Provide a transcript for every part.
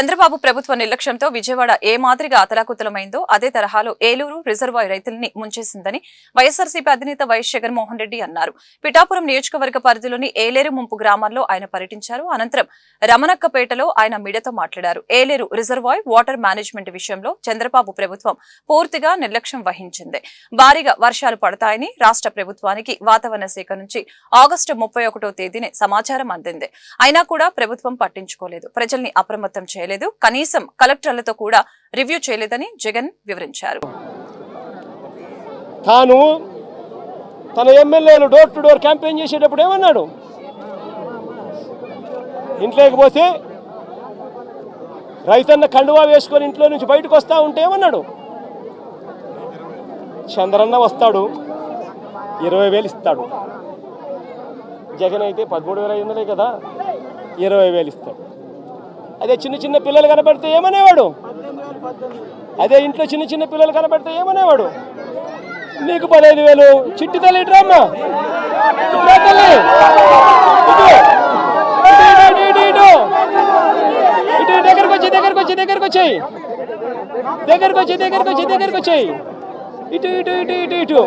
చంద్రబాబు ప్రభుత్వ నిర్లక్ష్యంతో విజయవాడ ఏ మాదిరిగా అతలాకుతలమైందో అదే తరహాలో ఏలూరు రిజర్వాయర్ రైతుల్ని ముంచేసిందని వైఎస్ఆర్సీపీ అధినేత వైఎస్ జగన్మోహన్ రెడ్డి అన్నారు. పిఠాపురం నియోజకవర్గ పరిధిలోని ఏలేరు ముంపు గ్రామాల్లో ఆయన పర్యటించారు. అనంతరం రమణక్కపేటలో ఆయన మీడియాతో మాట్లాడారు. ఏలేరు రిజర్వాయర్ వాటర్ మేనేజ్మెంట్ విషయంలో చంద్రబాబు ప్రభుత్వం పూర్తిగా నిర్లక్ష్యం వహించింది. భారీగా వర్షాలు పడతాయని రాష్ట్ర ప్రభుత్వానికి వాతావరణ శాఖ నుంచి ఆగస్టు 31వ తేదీనే సమాచారం అందింది. అయినా కూడా ప్రభుత్వం పట్టించుకోలేదు. ప్రజల్ని అప్రమత్తం చేయలేదు. కనీసం కలెక్టర్లతో కూడా రివ్యూ చేయలేదని జగన్ వివరించారు. తాను తన ఎమ్మెల్యేలు డోర్ టు డోర్ క్యాంపెయిన్ చేసేటప్పుడు ఏమన్నాడు? ఇంట్లోకి పోతే రైతన్న కండువా వేసుకొని ఇంట్లో నుంచి బయటకు వస్తా ఉంటే ఏమన్నాడు? చంద్రన్న వస్తాడు 20,000 ఇస్తాడు. జగన్ అయితే 13,500 కదా, 20,000 ఇస్తాడు. అదే చిన్న చిన్న పిల్లలు కనబడితే ఏమనేవాడు? అదే ఇంట్లో చిన్న చిన్న పిల్లలు కనబడితే ఏమనేవాడు? నీకు 15,000. చిట్టి తల్లి ఇట్రామ్మా, తల్లి ఇటు దగ్గరకు వచ్చి ఇటు ఇటు ఇటు ఇటు ఇటు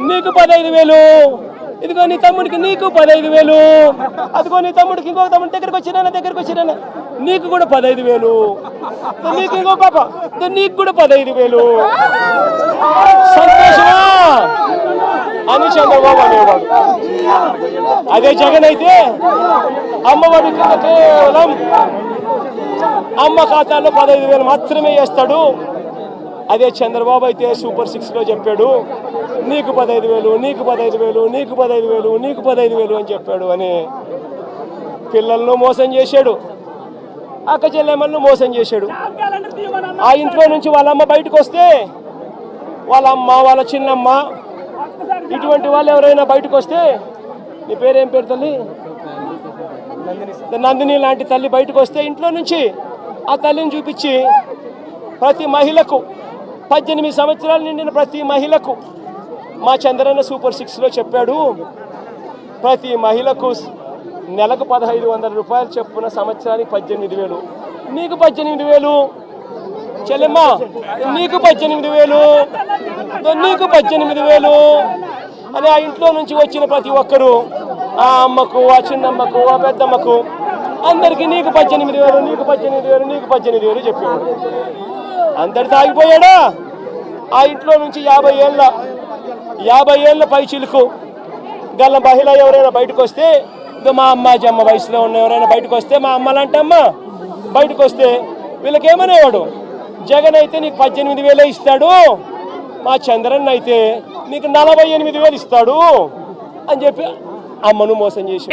నీకు 15,000. ఇదిగో నీ తమ్ముడికి నీకు 15,000. అదిగో నీ తమ్ముడికి ఇంకొక తమ్ముడి దగ్గరకు వచ్చినా నీకు కూడా 15,000. నీకు ఇంకో పాప నీకు కూడా 15,000. సంతోషమా అని చంద్రబాబు అనేవాడు. అదే జగన్ అయితే అమ్మఒడి కింద కేవలం అమ్మ ఖాతాలో 15,000 మాత్రమే వేస్తాడు. అదే చంద్రబాబు అయితే సూపర్ 6లో చెప్పాడు నీకు 15,000, నీకు 15,000, నీకు 15,000, నీకు 15,000 అని చెప్పాడు. అని పిల్లలను మోసం చేశాడు, అక్క చెల్లెమ్మలను మోసం చేశాడు. ఆ ఇంట్లో నుంచి వాళ్ళ అమ్మ బయటకు వస్తే వాళ్ళ అమ్మ, వాళ్ళ చిన్నమ్మ, ఇటువంటి వాళ్ళు ఎవరైనా బయటకు వస్తే, నీ పేరేం పేరు తల్లి? నందిని లాంటి తల్లి బయటకు వస్తే ఇంట్లో నుంచి ఆ తల్లిని చూపించి ప్రతి మహిళకు 18 సంవత్సరాలు నిండిన ప్రతి మహిళకు మా చంద్రన్న సూపర్ 6లో చెప్పాడు ప్రతి మహిళకు నెలకు 1,500 రూపాయలు చెప్పున సంవత్సరానికి 18,000. నీకు 18,000 చెల్లెమ్మ, నీకు 18,000, నీకు 18,000 అని ఆ ఇంట్లో నుంచి వచ్చిన ప్రతి ఒక్కరూ ఆ అమ్మకు, ఆ చిన్నమ్మకు, ఆ పెద్దమ్మకు అందరికీ నీకు 18,000, నీకు 18,000, నీకు 18,000 చెప్పాడు. అందరు తాగిపోయాడా? ఆ ఇంట్లో నుంచి 50 ఏళ్ళ పై చిలుకు గల్ల మహిళ ఎవరైనా బయటకు వస్తే, మా అమ్మ జమ్మ వయసులో ఉన్న ఎవరైనా బయటకు వస్తే, మా అమ్మలంటే అమ్మ బయటకు వస్తే వీళ్ళకేమనేవాడు? జగన్ అయితే నీకు 18,000 ఇస్తాడు, మా చంద్రన్ అయితే నీకు 48,000 ఇస్తాడు అని చెప్పి అమ్మను మోసం చేసి